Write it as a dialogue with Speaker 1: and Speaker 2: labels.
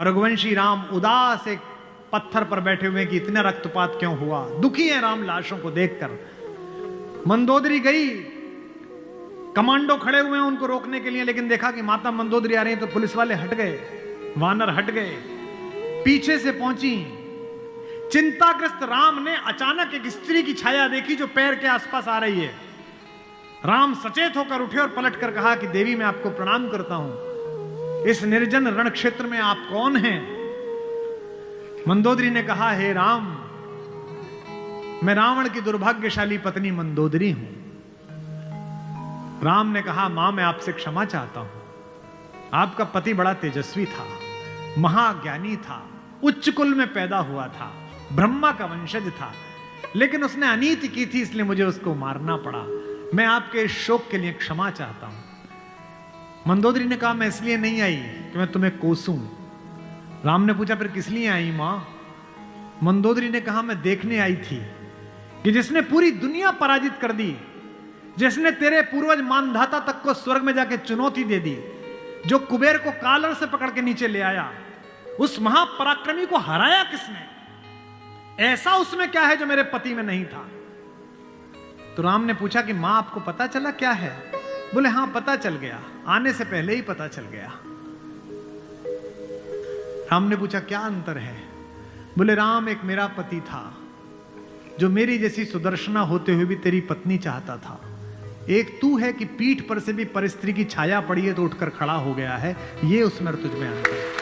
Speaker 1: रघुवंशी राम उदास एक पत्थर पर बैठे हुए कि इतना रक्तपात क्यों हुआ, दुखी है राम लाशों को देखकर। मंदोदरी गई, कमांडो खड़े हुए हैं उनको रोकने के लिए, लेकिन देखा कि माता मंदोदरी आ रही है तो पुलिस वाले हट गए, वानर हट गए, पीछे से पहुंची। चिंताग्रस्त राम ने अचानक एक स्त्री की छाया देखी जो पैर के आसपास आ रही है। राम सचेत होकर उठे और पलटकर कहा कि देवी मैं आपको प्रणाम करता हूं, इस निर्जन रण क्षेत्र में आप कौन हैं? मंदोदरी ने कहा हे राम, मैं रावण की दुर्भाग्यशाली पत्नी मंदोदरी हूं। राम ने कहा मां मैं आपसे क्षमा चाहता हूं, आपका पति बड़ा तेजस्वी था, महाज्ञानी था, उच्च कुल में पैदा हुआ था, ब्रह्मा का वंशज था, लेकिन उसने अनीति की थी इसलिए मुझे उसको मारना पड़ा। मैं आपके इस शोक के लिए क्षमा चाहता हूं। मंदोदरी ने कहा मैं इसलिए नहीं आई कि मैं तुम्हें कोसूं। राम ने पूछा फिर किस लिए आई मां? मंदोदरी ने कहा मैं देखने आई थी कि जिसने पूरी दुनिया पराजित कर दी, जिसने तेरे पूर्वज मानधाता तक को स्वर्ग में जाके चुनौती दे दी, जो कुबेर को कालर से पकड़ के नीचे ले आया, उस महापराक्रमी को हराया किसने? ऐसा उसमें क्या है जो मेरे पति में नहीं था? तो राम ने पूछा कि मां आपको पता चला क्या है? बोले हां पता चल गया, आने से पहले ही पता चल गया। राम ने पूछा क्या अंतर है? बोले राम एक मेरा पति था जो मेरी जैसी सुदर्शना होते हुए भी तेरी पत्नी चाहता था, एक तू है कि पीठ पर से भी परिस्त्री की छाया पड़ी है तो उठकर खड़ा हो गया है, ये उसमें तुझ में अंतर है।